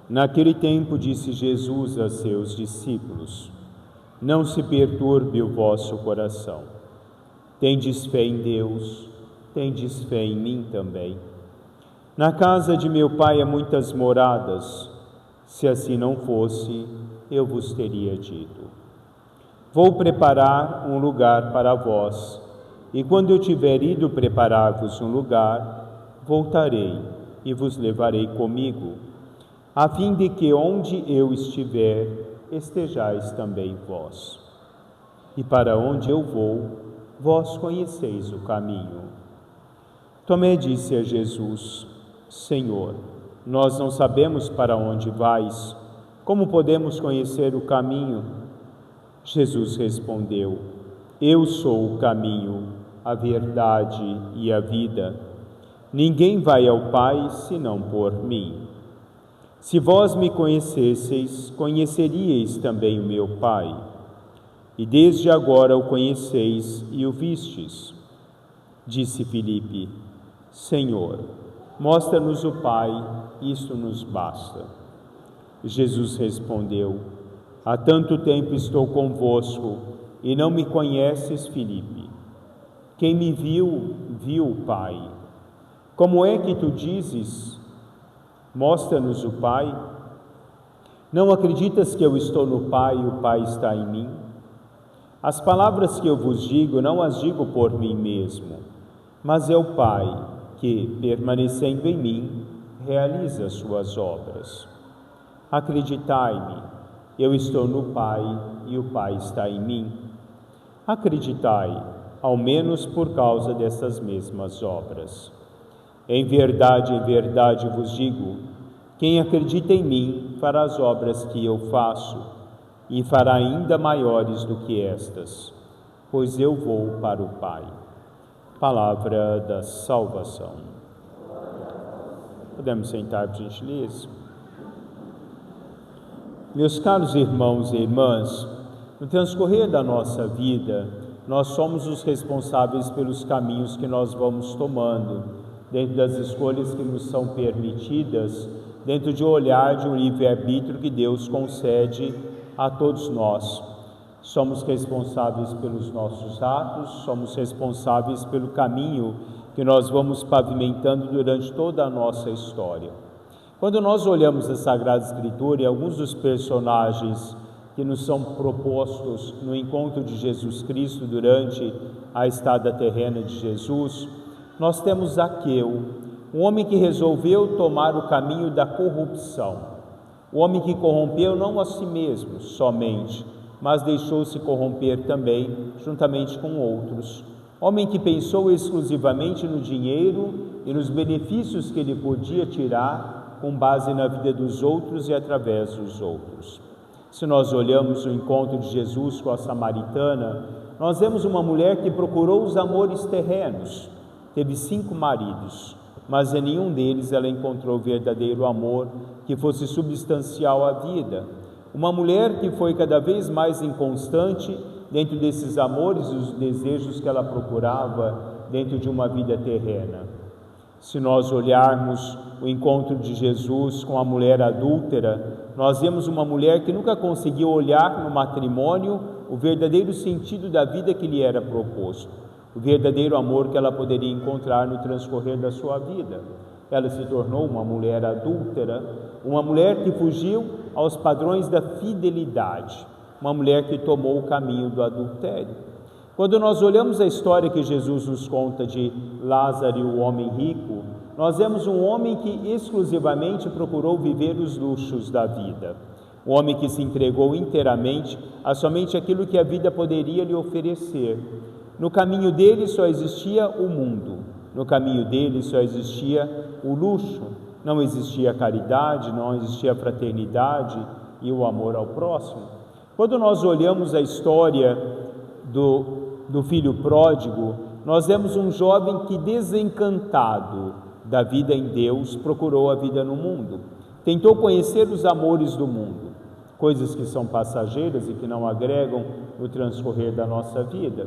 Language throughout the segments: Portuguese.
Naquele tempo disse Jesus a seus discípulos: Não se perturbe o vosso coração. Tendes fé em Deus, tendes fé em mim também. Na casa de meu Pai há muitas moradas. Se assim não fosse, eu vos teria dito. Vou preparar um lugar para vós, e quando eu tiver ido preparar-vos um lugar, voltarei e vos levarei comigo, a fim de que onde eu estiver, estejais também vós. E para onde eu vou, vós conheceis o caminho. Tomé disse a Jesus: Senhor, nós não sabemos para onde vais, como podemos conhecer o caminho? Jesus respondeu: Eu sou o caminho, a verdade e a vida. Ninguém vai ao Pai senão por mim. Se vós me conhecesseis, conheceríeis também o meu Pai. E desde agora o conheceis e o vistes. Disse Filipe: Senhor, mostra-nos o Pai, isto nos basta. Jesus respondeu: Há tanto tempo estou convosco e não me conheces, Filipe. Quem me viu, viu o Pai. Como é que tu dizes: Mostra-nos o Pai? Não acreditas que eu estou no Pai e o Pai está em mim? As palavras que eu vos digo, não as digo por mim mesmo, mas é o Pai que, permanecendo em mim, realiza as suas obras. Acreditai-me, eu estou no Pai e o Pai está em mim. Acreditai, ao menos por causa dessas mesmas obras. Em verdade vos digo, quem acredita em mim fará as obras que eu faço, e fará ainda maiores do que estas, pois eu vou para o Pai. Palavra da salvação. Podemos sentar, por gentileza. Meus caros irmãos e irmãs, no transcorrer da nossa vida, nós somos os responsáveis pelos caminhos que nós vamos tomando, dentro das escolhas que nos são permitidas, dentro de um olhar de um livre-arbítrio que Deus concede a todos nós. Somos responsáveis pelos nossos atos, somos responsáveis pelo caminho que nós vamos pavimentando durante toda a nossa história. Quando nós olhamos a Sagrada Escritura e alguns dos personagens que nos são propostos no encontro de Jesus Cristo durante a estada terrena de Jesus, nós temos Zaqueu, um homem que resolveu tomar o caminho da corrupção, o homem que corrompeu não a si mesmo somente, mas deixou-se corromper também juntamente com outros. Homem que pensou exclusivamente no dinheiro e nos benefícios que ele podia tirar com base na vida dos outros e através dos outros. Se nós olhamos o encontro de Jesus com a samaritana, nós vemos uma mulher que procurou os amores terrenos. Teve 5 maridos, mas em nenhum deles ela encontrou verdadeiro amor que fosse substancial à vida. Uma mulher que foi cada vez mais inconstante dentro desses amores e os desejos que ela procurava dentro de uma vida terrena. Se nós olharmos o encontro de Jesus com a mulher adúltera, nós vemos uma mulher que nunca conseguiu olhar no matrimônio o verdadeiro sentido da vida que lhe era proposto, o verdadeiro amor que ela poderia encontrar no transcorrer da sua vida. Ela se tornou uma mulher adúltera, uma mulher que fugiu aos padrões da fidelidade, uma mulher que tomou o caminho do adultério. Quando nós olhamos a história que Jesus nos conta de Lázaro e o homem rico, nós vemos um homem que exclusivamente procurou viver os luxos da vida, um homem que se entregou inteiramente a somente aquilo que a vida poderia lhe oferecer. No caminho dele só existia o mundo, no caminho dele só existia o luxo, não existia a caridade, não existia a fraternidade e o amor ao próximo. Quando nós olhamos a história do filho pródigo, nós vemos um jovem que, desencantado da vida em Deus, procurou a vida no mundo, tentou conhecer os amores do mundo, coisas que são passageiras e que não agregam no transcorrer da nossa vida.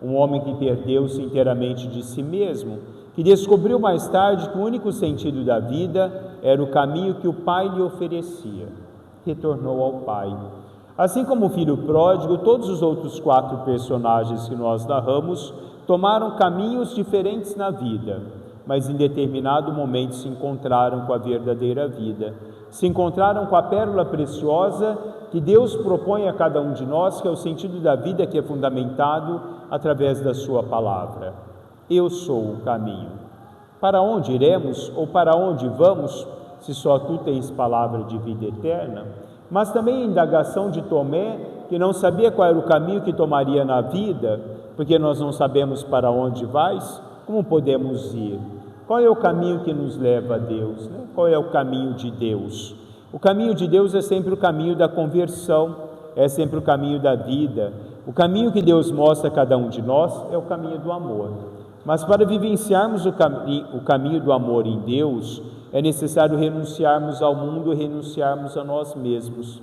Um homem que perdeu-se inteiramente de si mesmo, que que descobriu mais tarde que o único sentido da vida era o caminho que o Pai lhe oferecia. Retornou ao Pai. Assim como o filho pródigo, todos os outros 4 personagens que nós narramos tomaram caminhos diferentes na vida, mas em determinado momento se encontraram com a verdadeira vida. Se encontraram com a pérola preciosa que Deus propõe a cada um de nós, que é o sentido da vida que é fundamentado através da sua palavra. Eu sou o caminho. Para onde iremos ou para onde vamos, se só tu tens palavra de vida eterna? Mas também a indagação de Tomé, que não sabia qual era o caminho que tomaria na vida, porque nós não sabemos para onde vais, como podemos ir? Qual é o caminho que nos leva a Deus, né? Qual é o caminho de Deus? O caminho de Deus é sempre o caminho da conversão, é sempre o caminho da vida. O caminho que Deus mostra a cada um de nós é o caminho do amor. Mas para vivenciarmos o caminho do amor em Deus, é necessário renunciarmos ao mundo e renunciarmos a nós mesmos.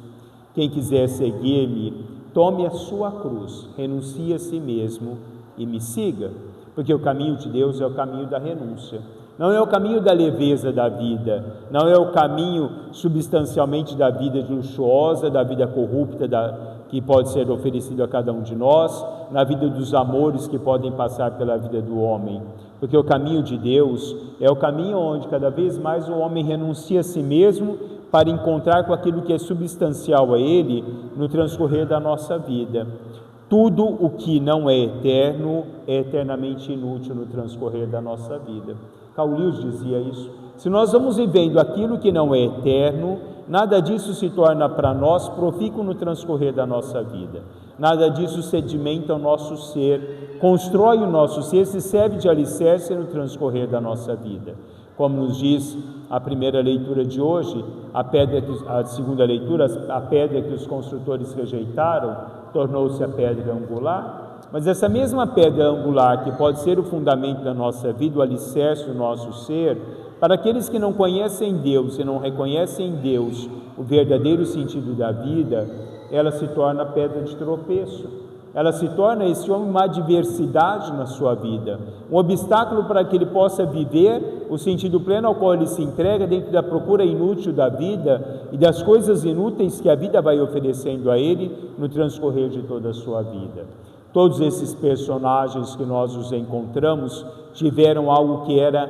Quem quiser seguir-me, tome a sua cruz, renuncie a si mesmo e me siga, porque o caminho de Deus é o caminho da renúncia. Não é o caminho da leveza da vida, não é o caminho substancialmente da vida luxuosa, da vida corrupta que pode ser oferecido a cada um de nós, na vida dos amores que podem passar pela vida do homem. Porque o caminho de Deus é o caminho onde cada vez mais o homem renuncia a si mesmo para encontrar com aquilo que é substancial a ele no transcorrer da nossa vida. Tudo o que não é eterno é eternamente inútil no transcorrer da nossa vida. Carl Lewis dizia isso. Se nós vamos vivendo aquilo que não é eterno, nada disso se torna para nós profícuo no transcorrer da nossa vida. Nada disso sedimenta o nosso ser, constrói o nosso ser, se serve de alicerce no transcorrer da nossa vida. Como nos diz a primeira leitura de hoje, a segunda leitura, a pedra que os construtores rejeitaram, tornou-se a pedra angular. Mas essa mesma pedra angular, que pode ser o fundamento da nossa vida, o alicerce do nosso ser, para aqueles que não conhecem Deus e não reconhecem em Deus o verdadeiro sentido da vida, ela se torna pedra de tropeço. Ela se torna esse homem uma adversidade na sua vida, um obstáculo para que ele possa viver o sentido pleno ao qual ele se entrega dentro da procura inútil da vida e das coisas inúteis que a vida vai oferecendo a ele no transcorrer de toda a sua vida. Todos esses personagens que nós os encontramos tiveram algo que era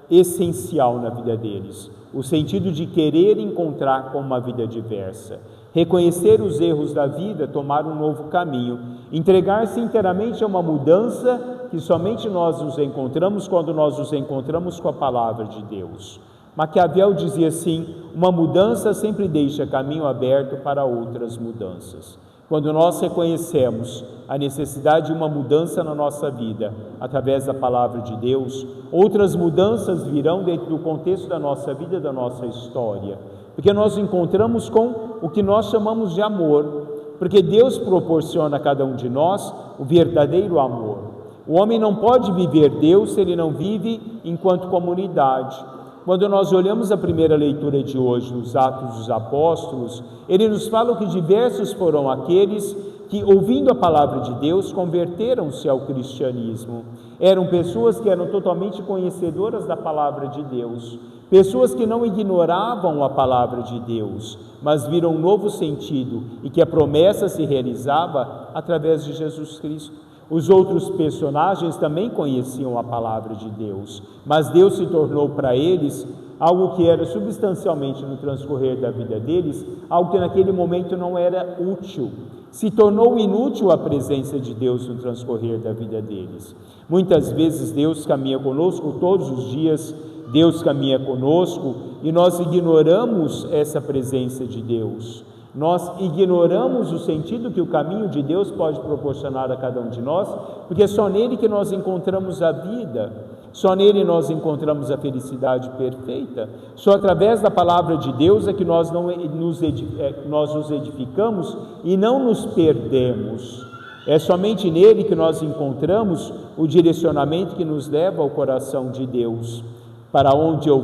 essencial na vida deles, o sentido de querer encontrar com uma vida diversa, reconhecer os erros da vida, tomar um novo caminho, entregar-se inteiramente a uma mudança que somente nós nos encontramos quando nós nos encontramos com a palavra de Deus. Maquiavel dizia assim: uma mudança sempre deixa caminho aberto para outras mudanças. Quando nós reconhecemos a necessidade de uma mudança na nossa vida, através da palavra de Deus, outras mudanças virão dentro do contexto da nossa vida, da nossa história. Porque nós encontramos com o que nós chamamos de amor, porque Deus proporciona a cada um de nós o verdadeiro amor. O homem não pode viver Deus se ele não vive enquanto comunidade. Quando nós olhamos a primeira leitura de hoje, nos Atos dos Apóstolos, ele nos fala que diversos foram aqueles que, ouvindo a palavra de Deus, converteram-se ao cristianismo. Eram pessoas que eram totalmente conhecedoras da palavra de Deus, pessoas que não ignoravam a palavra de Deus, mas viram um novo sentido e que a promessa se realizava através de Jesus Cristo. Os outros personagens também conheciam a palavra de Deus, mas Deus se tornou para eles algo que era substancialmente no transcorrer da vida deles, algo que naquele momento não era útil. Se tornou inútil a presença de Deus no transcorrer da vida deles. Muitas vezes Deus caminha conosco todos os dias, Deus caminha conosco e nós ignoramos essa presença de Deus. Nós ignoramos o sentido que o caminho de Deus pode proporcionar a cada um de nós, porque é só nele que nós encontramos a vida, só nele nós encontramos a felicidade perfeita, só através da palavra de Deus é que nós nos edificamos e não nos perdemos. É somente nele que nós encontramos o direcionamento que nos leva ao coração de Deus. Para onde eu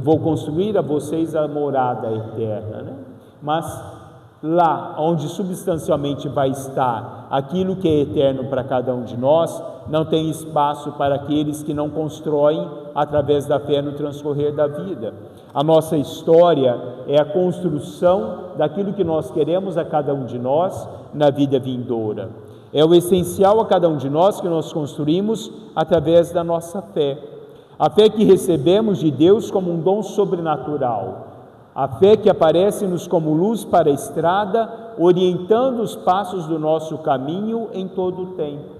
vou construir a vocês a morada eterna, né? Mas lá onde substancialmente vai estar aquilo que é eterno para cada um de nós, não tem espaço para aqueles que não constroem através da fé no transcorrer da vida. A nossa história é a construção daquilo que nós queremos a cada um de nós na vida vindoura. É o essencial a cada um de nós que nós construímos através da nossa fé. A fé que recebemos de Deus como um dom sobrenatural. A fé que aparece-nos como luz para a estrada, orientando os passos do nosso caminho em todo o tempo.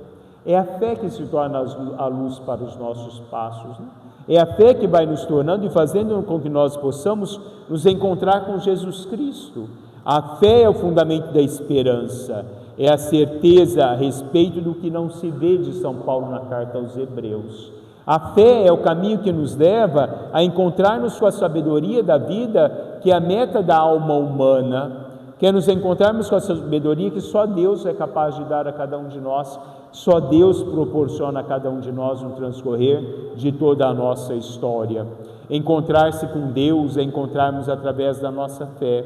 É a fé que se torna a luz para os nossos passos, né? É a fé que vai nos tornando e fazendo com que nós possamos nos encontrar com Jesus Cristo. A fé é o fundamento da esperança, é a certeza a respeito do que não se vê, de São Paulo na carta aos Hebreus. A fé é o caminho que nos leva a encontrar-nos com a sabedoria da vida, que é a meta da alma humana, que é nos encontrarmos com a sabedoria que só Deus é capaz de dar a cada um de nós, só Deus proporciona a cada um de nós no transcorrer de toda a nossa história. Encontrar-se com Deus é encontrarmos através da nossa fé.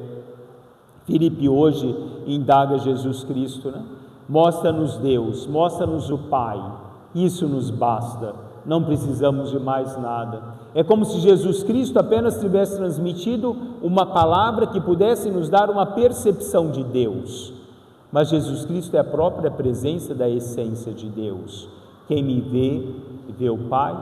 Filipe hoje indaga Jesus Cristo, né? Mostra-nos Deus, mostra-nos o Pai, isso nos basta, não precisamos de mais nada. É como se Jesus Cristo apenas tivesse transmitido uma palavra que pudesse nos dar uma percepção de Deus. Mas Jesus Cristo é a própria presença da essência de Deus. Quem me vê, vê o Pai.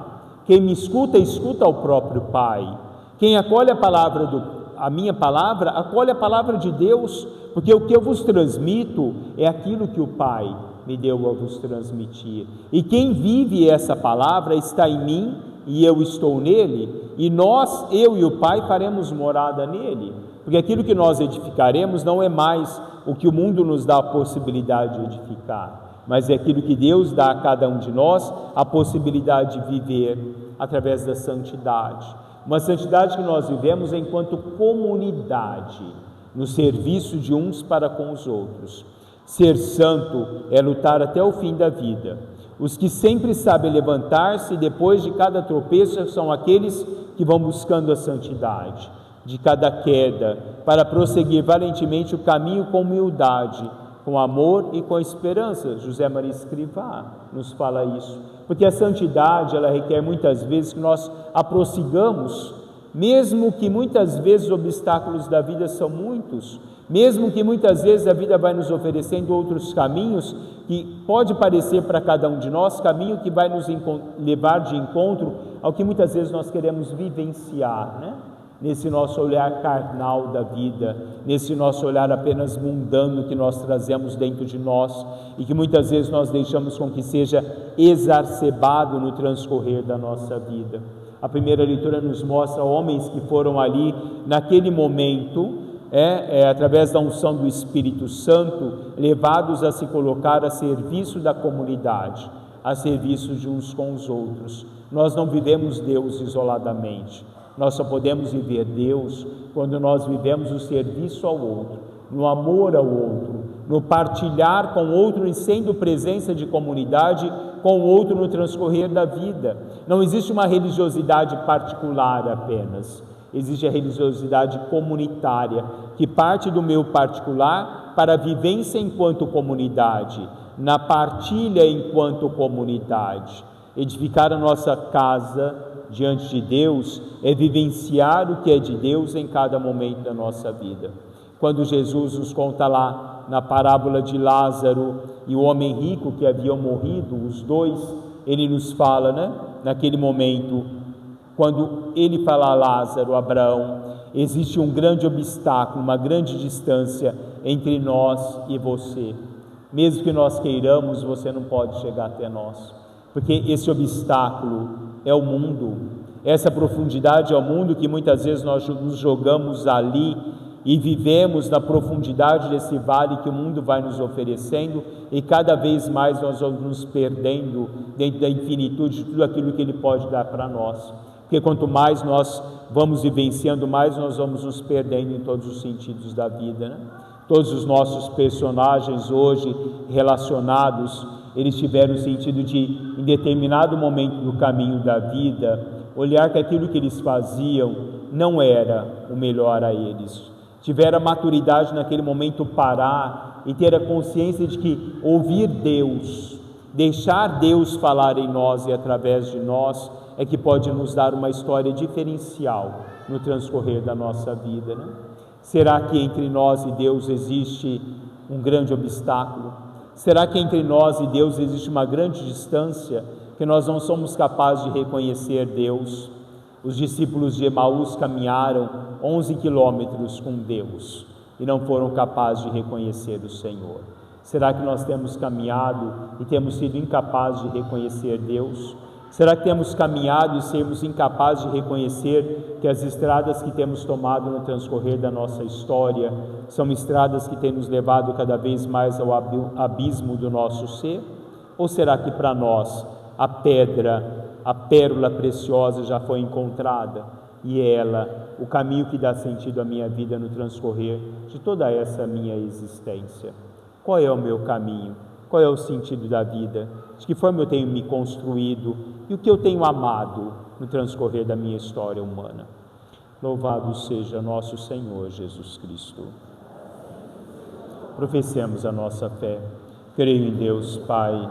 Quem me escuta, escuta ao próprio Pai. Quem acolhe a minha palavra, acolhe a palavra de Deus, porque o que eu vos transmito é aquilo que o Pai me deu a vos transmitir. E quem vive essa palavra está em mim e eu estou nele, e nós, eu e o Pai, faremos morada nele. Porque aquilo que nós edificaremos não é mais o que o mundo nos dá a possibilidade de edificar, mas é aquilo que Deus dá a cada um de nós a possibilidade de viver através da santidade. Uma santidade que nós vivemos enquanto comunidade, no serviço de uns para com os outros. Ser santo é lutar até o fim da vida. Os que sempre sabem levantar-se depois de cada tropeço são aqueles que vão buscando a santidade de cada queda, para prosseguir valentemente o caminho com humildade, com amor e com esperança. José Maria Escrivá nos fala isso, porque a santidade, ela requer muitas vezes que nós a prossigamos, mesmo que muitas vezes os obstáculos da vida são muitos, mesmo que muitas vezes a vida vai nos oferecendo outros caminhos, que pode parecer para cada um de nós caminho que vai nos levar de encontro ao que muitas vezes nós queremos vivenciar, né? Nesse nosso olhar carnal da vida, nesse nosso olhar apenas mundano que nós trazemos dentro de nós e que muitas vezes nós deixamos com que seja exacerbado no transcorrer da nossa vida. A primeira leitura nos mostra homens que foram ali naquele momento, através da unção do Espírito Santo, levados a se colocar a serviço da comunidade, a serviço de uns com os outros. Nós não vivemos Deus isoladamente. Nós só podemos viver Deus quando nós vivemos o serviço ao outro, no amor ao outro, no partilhar com o outro e sendo presença de comunidade com o outro no transcorrer da vida. Não existe uma religiosidade particular apenas, existe a religiosidade comunitária, que parte do meu particular para a vivência enquanto comunidade, na partilha enquanto comunidade. Edificar a nossa casa diante de Deus é vivenciar o que é de Deus em cada momento da nossa vida. Quando Jesus nos conta lá na parábola de Lázaro e o homem rico que haviam morrido, os dois, ele nos fala, né? Naquele momento, quando ele fala a Lázaro, Abraão, existe um grande obstáculo, uma grande distância entre nós e você. Mesmo que nós queiramos, você não pode chegar até nós, porque esse obstáculo é o mundo, essa profundidade é o mundo que muitas vezes nós nos jogamos ali e vivemos na profundidade desse vale que o mundo vai nos oferecendo, e cada vez mais nós vamos nos perdendo dentro da infinitude de tudo aquilo que Ele pode dar para nós, porque quanto mais nós vamos vivenciando, mais nós vamos nos perdendo em todos os sentidos da vida, né? Todos os nossos personagens hoje relacionados, eles tiveram o sentido de, em determinado momento do caminho da vida, olhar que aquilo que eles faziam não era o melhor a eles. tiver a maturidade naquele momento parar e ter a consciência de que ouvir Deus, deixar Deus falar em nós e através de nós, é que pode nos dar uma história diferencial no transcorrer da nossa vida, né? Será que entre nós e Deus existe um grande obstáculo? Será que entre nós e Deus existe uma grande distância que nós não somos capazes de reconhecer Deus? Os discípulos de Emaús caminharam 11 quilômetros com Deus e não foram capazes de reconhecer o Senhor. Será que nós temos caminhado e temos sido incapazes de reconhecer Deus? Será que temos caminhado e sermos incapazes de reconhecer que as estradas que temos tomado no transcorrer da nossa história são estradas que têm nos levado cada vez mais ao abismo do nosso ser? Ou será que para nós a pedra, a pérola preciosa já foi encontrada e ela, o caminho que dá sentido à minha vida no transcorrer de toda essa minha existência? Qual é o meu caminho? Qual é o sentido da vida? De que forma eu tenho me construído e o que eu tenho amado no transcorrer da minha história humana? Louvado seja nosso Senhor Jesus Cristo. Professemos a nossa fé. Creio em Deus, Pai